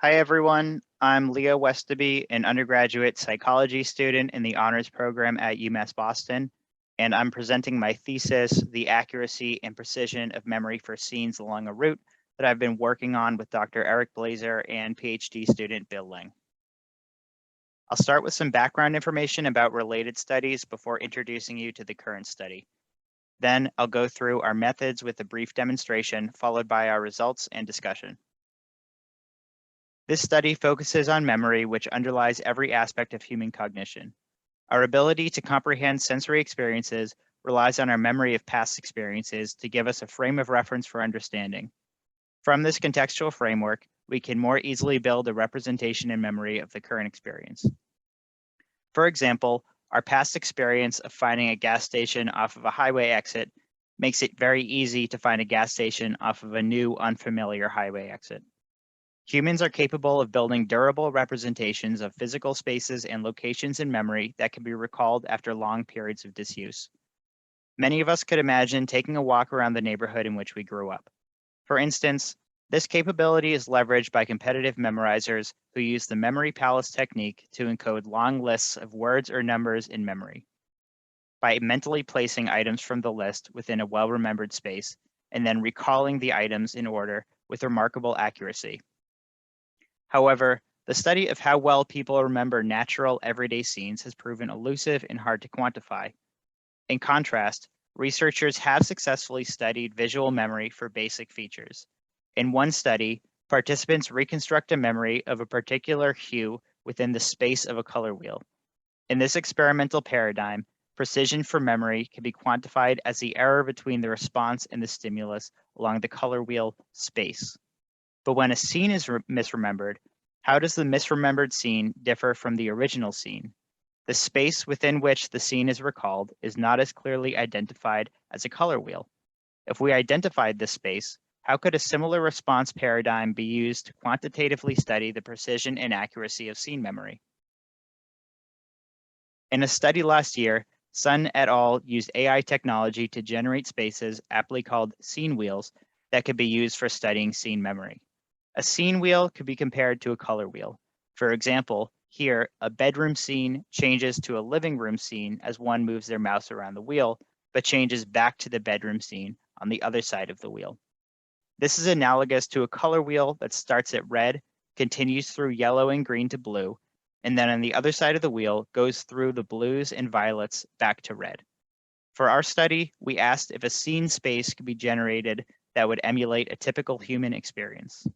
Hi, everyone. I'm Leo Westebbe, an undergraduate psychology student in the honors program at UMass Boston, and I'm presenting my thesis, The Accuracy and Precision of Memory for Scenes Along a Route, that I've been working on with Dr. Eric Blazer and PhD student Bill Ling. I'll start with some background information about related studies before introducing you to the current study. Then I'll go through our methods with a brief demonstration, followed by our results and discussion. This study focuses on memory, which underlies every aspect of human cognition. Our ability to comprehend sensory experiences relies on our memory of past experiences to give us a frame of reference for understanding. From this contextual framework, we can more easily build a representation in memory of the current experience. For example, our past experience of finding a gas station off of a highway exit makes it very easy to find a gas station off of a new, unfamiliar highway exit. Humans are capable of building durable representations of physical spaces and locations in memory that can be recalled after long periods of disuse. Many of us could imagine taking a walk around the neighborhood in which we grew up. For instance, this capability is leveraged by competitive memorizers who use the memory palace technique to encode long lists of words or numbers in memory. By mentally placing items from the list within a well-remembered space and then recalling the items in order with remarkable accuracy. However, the study of how well people remember natural everyday scenes has proven elusive and hard to quantify. In contrast, researchers have successfully studied visual memory for basic features. In one study, participants reconstruct a memory of a particular hue within the space of a color wheel. In this experimental paradigm, precision for memory can be quantified as the error between the response and the stimulus along the color wheel space. But when a scene is misremembered, how does the misremembered scene differ from the original scene? The space within which the scene is recalled is not as clearly identified as a color wheel. If we identified this space, how could a similar response paradigm be used to quantitatively study the precision and accuracy of scene memory? In a study last year, Sun et al. Used AI technology to generate spaces, aptly called scene wheels, that could be used for studying scene memory. A scene wheel could be compared to a color wheel. For example, here, a bedroom scene changes to a living room scene as one moves their mouse around the wheel, but changes back to the bedroom scene on the other side of the wheel. This is analogous to a color wheel that starts at red, continues through yellow and green to blue, and then on the other side of the wheel goes through the blues and violets back to red. For our study, we asked if a scene space could be generated that would emulate a typical human experience.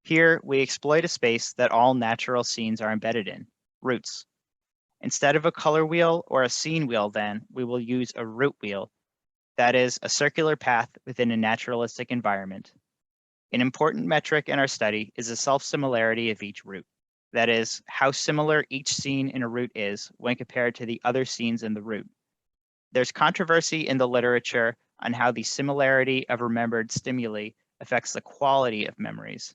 Here, we exploit a space that all natural scenes are embedded in, routes. Instead of a color wheel or a scene wheel, then, we will use a route wheel, that is, a circular path within a naturalistic environment. An important metric in our study is the self-similarity of each route, that is, how similar each scene in a route is when compared to the other scenes in the route. There's controversy in the literature on how the similarity of remembered stimuli affects the quality of memories.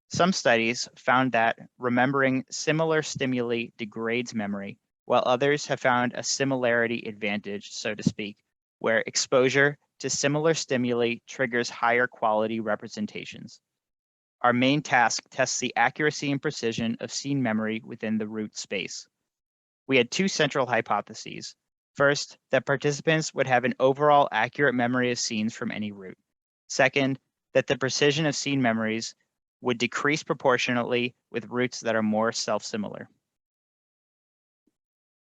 Some studies found that remembering similar stimuli degrades memory, while others have found a similarity advantage, so to speak, where exposure to similar stimuli triggers higher quality representations. Our main task tests the accuracy and precision of scene memory within the route space. We had two central hypotheses. First, that participants would have an overall accurate memory of scenes from any route. Second, that the precision of scene memories would decrease proportionately with routes that are more self-similar.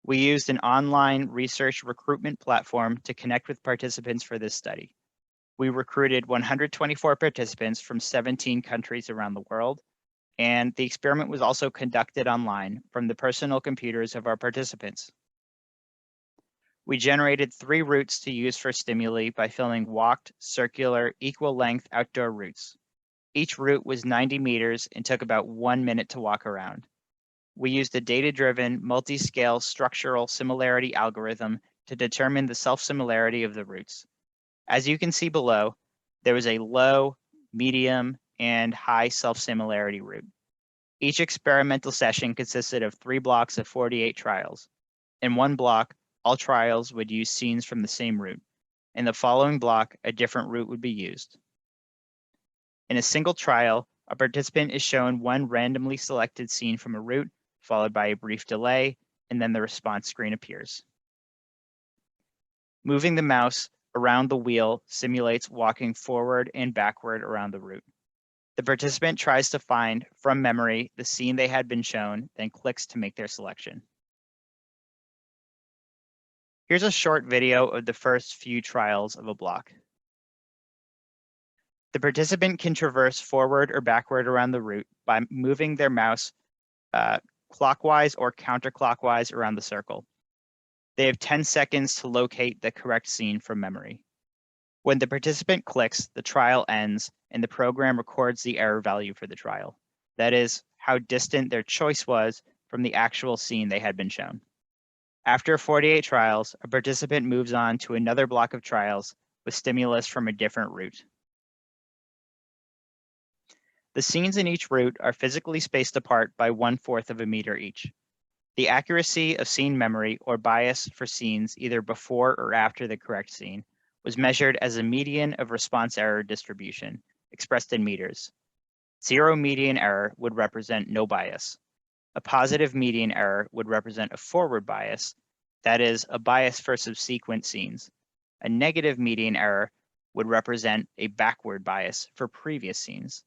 We used an online research recruitment platform to connect with participants for this study. We recruited 124 participants from 17 countries around the world, and the experiment was also conducted online from the personal computers of our participants. We generated 3 routes to use for stimuli by filling walked, circular, equal-length outdoor routes. Each route was 90 meters and took about 1 minute to walk around. We used a data-driven, multi-scale structural similarity algorithm to determine the self-similarity of the routes. As you can see below, there was a low, medium, and high self-similarity route. Each experimental session consisted of 3 blocks of 48 trials. In one block, all trials would use scenes from the same route. In the following block, a different route would be used. In a single trial, A participant is shown one randomly selected scene from a route, followed by a brief delay, and then the response screen appears. Moving the mouse around the wheel simulates walking forward and backward around the route. The participant tries to find, from memory, the scene they had been shown, then clicks to make their selection. Here's a short video of the first few trials of a block. The participant can traverse forward or backward around the route by moving their mouse clockwise or counterclockwise around the circle. They have 10 seconds to locate the correct scene from memory. When the participant clicks, the trial ends and the program records the error value for the trial. That is, how distant their choice was from the actual scene they had been shown. After 48 trials, a participant moves on to another block of trials with stimulus from a different route. The scenes in each route are physically spaced apart by 1/4 of a meter each. The accuracy of scene memory or bias for scenes either before or after the correct scene was measured as a median of response error distribution, expressed in meters. 0 median error would represent no bias. A positive median error would represent a forward bias, that is, a bias for subsequent scenes. A negative median error would represent a backward bias for previous scenes.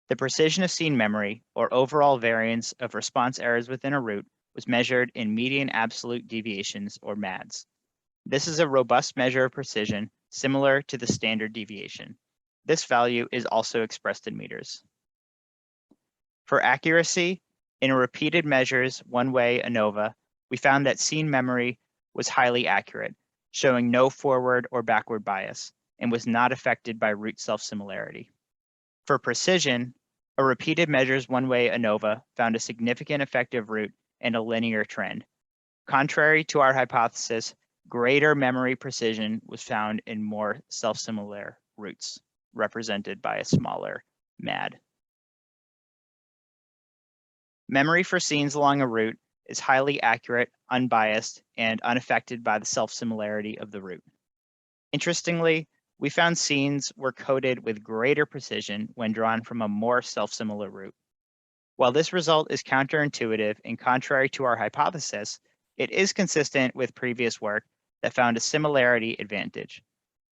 The precision of scene memory, or overall variance of response errors within a route, was measured in median absolute deviations, or MADs. This is a robust measure of precision, similar to the standard deviation. This value is also expressed in meters. For accuracy, in repeated measures one-way ANOVA, we found that scene memory was highly accurate, showing no forward or backward bias, and was not affected by route self-similarity. For precision, a repeated measures one-way ANOVA found a significant effective route and a linear trend. Contrary to our hypothesis, greater memory precision was found in more self-similar routes, represented by a smaller MAD. Memory for scenes along a route is highly accurate, unbiased, and unaffected by the self-similarity of the route. Interestingly, we found scenes were coded with greater precision when drawn from a more self-similar route. While this result is counterintuitive and contrary to our hypothesis, it is consistent with previous work that found a similarity advantage.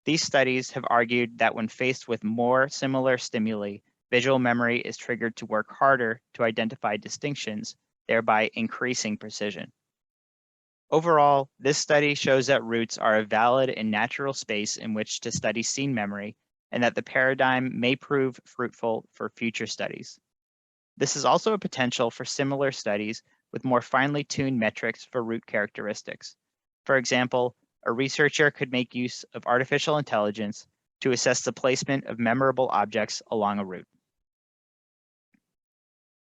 These studies have argued that when faced with more similar stimuli, visual memory is triggered to work harder to identify distinctions, thereby increasing precision. Overall, this study shows that routes are a valid and natural space in which to study scene memory, and that the paradigm may prove fruitful for future studies. This is also a potential for similar studies with more finely tuned metrics for route characteristics. For example, a researcher could make use of artificial intelligence to assess the placement of memorable objects along a route.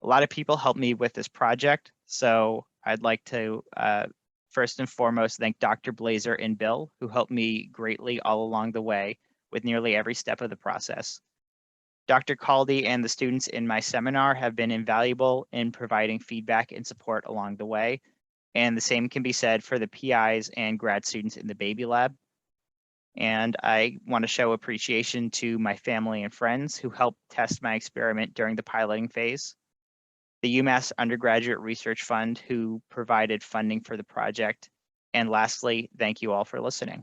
A lot of people helped me with this project, so I'd like to first and foremost thank Dr. Blazer and Bill, who helped me greatly all along the way with nearly every step of the process. Dr. Caldy and the students in my seminar have been invaluable in providing feedback and support along the way, and the same can be said for the PIs and grad students in the Baby Lab. And I want to show appreciation to my family and friends who helped test my experiment during the piloting phase, the UMass Undergraduate Research Fund who provided funding for the project, and lastly, thank you all for listening.